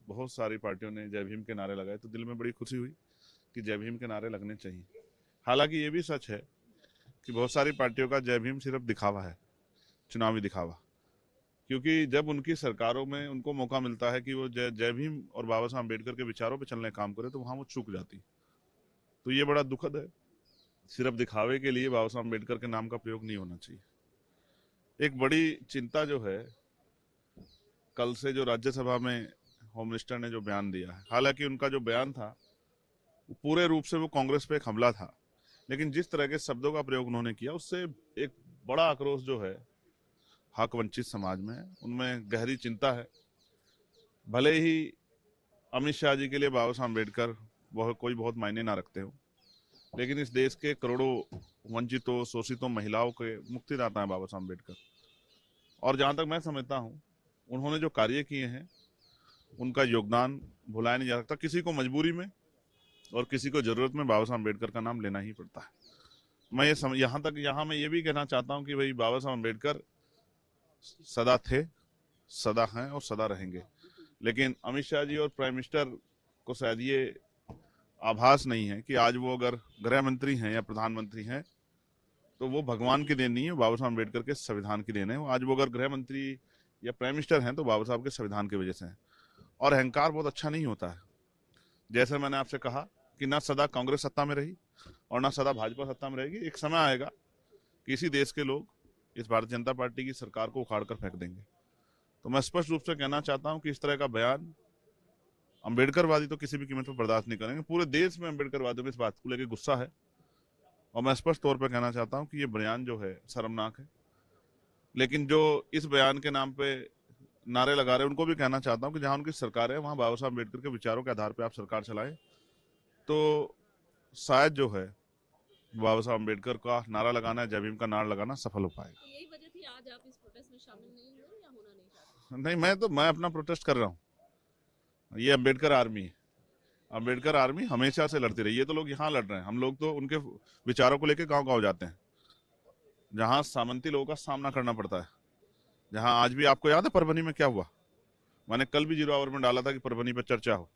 बहुत सारी पार्टियों ने जय भीम के नारे लगाए तो दिल में बड़ी खुशी हुई कि जय भीम के नारे लगने चाहिए। हालांकि ये भी सच है कि बहुत सारी पार्टियों का जय भीम सिर्फ दिखावा है, चुनावी दिखावा। क्योंकि जब उनकी सरकारों में उनको मौका मिलता है कि वो जय जय भीम और बाबा साहब अम्बेडकर के विचारों पर चलने का काम करे तो वहां वो चूक जाती। तो ये बड़ा दुखद है। सिर्फ दिखावे के लिए बाबा साहब अम्बेडकर के नाम का प्रयोग नहीं होना चाहिए। एक बड़ी चिंता जो है, कल से जो राज्यसभा में होम मिनिस्टर ने जो बयान दिया है, हालांकि उनका जो बयान था पूरे रूप से वो कांग्रेस पे एक हमला था, लेकिन जिस तरह के शब्दों का प्रयोग उन्होंने किया उससे एक बड़ा आक्रोश जो है हक वंचित समाज में है, उनमें गहरी चिंता है। भले ही अमित शाह जी के लिए बाबा साहब अम्बेडकर कोई बहुत मायने ना रखते हो, लेकिन इस देश के करोड़ों वंचितों, शोषितों, महिलाओं के मुक्तिदाता है बाबा साहब अम्बेडकर। और जहां तक मैं समझता हूँ उन्होंने जो कार्य किए हैं उनका योगदान भुलाया नहीं जा सकता। किसी को मजबूरी में और किसी को जरूरत में बाबा साहब अम्बेडकर का नाम लेना ही पड़ता है। मैं यहाँ मैं ये भी कहना चाहता हूँ कि भाई बाबा साहब अम्बेडकर सदा थे, सदा हैं और सदा रहेंगे। लेकिन अमित शाह जी और प्राइम मिनिस्टर को शायद ये आभास नहीं है कि आज वो अगर गृह मंत्री हैं या प्रधानमंत्री हैं तो वो भगवान की देन नहीं है, बाबा साहब अम्बेडकर के संविधान की देन है। आज वो अगर गृह मंत्री या प्राइम मिनिस्टर हैं तो बाबा साहब के संविधान की वजह से है। और अहंकार बहुत अच्छा नहीं होता है। जैसे मैंने आपसे कहा कि ना सदा कांग्रेस सत्ता में रही और ना सदा भाजपा सत्ता में रहेगी। एक समय आएगा कि इसी देश के लोग इस भारतीय जनता पार्टी की सरकार को उखाड़ कर फेंक देंगे। तो मैं स्पष्ट रूप से कहना चाहता हूं कि इस तरह का बयान अम्बेडकरवादी तो किसी भी कीमत पर बर्दाश्त नहीं करेंगे। पूरे देश में अम्बेडकरवादियों में इस बात को लेकर गुस्सा है और मैं स्पष्ट तौर पर कहना चाहता हूं कि ये बयान जो है शर्मनाक है। लेकिन जो इस बयान के नाम पे नारे लगा रहे हैं उनको भी कहना चाहता हूं कि जहां उनकी सरकार है वहां बाबा साहब अम्बेडकर के विचारों के आधार पर आप सरकार चलाएं तो शायद जो है बाबा साहब अम्बेडकर का नारा लगाना, जय भीम का नारा लगाना सफल हो पाएगा। तो यही वजह थी आज आप इस प्रोटेस्ट में शामिल नहीं हुए या होना नहीं चाहते? नहीं, मैं अपना प्रोटेस्ट कर रहा हूँ। ये अम्बेडकर आर्मी है। अम्बेडकर आर्मी हमेशा से लड़ती रही है। ये तो लोग यहाँ लड़ रहे हैं, हम लोग तो उनके विचारों को लेकर गांव गांव जाते हैं जहां सामंती लोगों का सामना करना पड़ता है। जहां आज भी आपको याद है परभनी में क्या हुआ। मैंने कल भी जीरो आवर में डाला था कि परभनी पर चर्चा हो।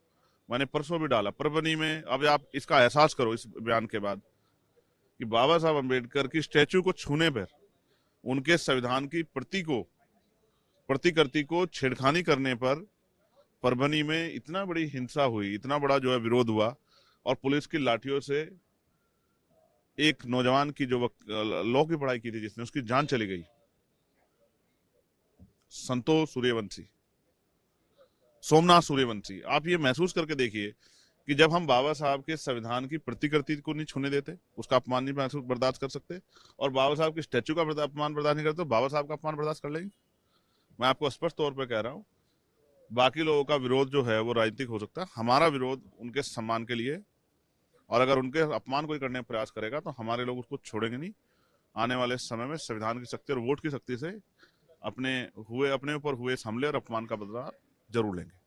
मैंने परसों भी डाला परभनी में। अब आप इसका एहसास करो इस बयान के बाद कि बाबा साहब अम्बेडकर की स्टैचू को छूने पर, उनके संविधान की प्रतिकृति को छेड़खानी करने पर परभनी में इतना बड़ी हिंसा हुई, इतना बड़ा जो है विरोध हुआ और पुलिस की लाठियों से एक नौजवान की जो लॉ की पढ़ाई की थी जिसने, उसकी जान चली गई। संतोष सूर्यवंशी, सोमनाथ सूर्यवंशी। आप ये महसूस करके देखिए कि जब हम बाबा साहब के संविधान की प्रतिकृति को नहीं छूने देते, उसका अपमान नहीं महसूस बर्दाश्त कर सकते, और बाबा साहब के स्टैचू का अपमान बर्दाश्त नहीं करते, तो बाबा साहब का अपमान बर्दाश्त कर लेंगे? मैं आपको स्पष्ट तौर पर कह रहा हूं, बाकी लोगों का विरोध जो है वो राजनीतिक हो सकता है, हमारा विरोध उनके सम्मान के लिए। और अगर उनके अपमान कोई करने का प्रयास करेगा तो हमारे लोग उसको छोड़ेंगे नहीं। आने वाले समय में संविधान की शक्ति और वोट की शक्ति से अपने ऊपर हुए इस हमले और अपमान का बदला जरूर लेंगे।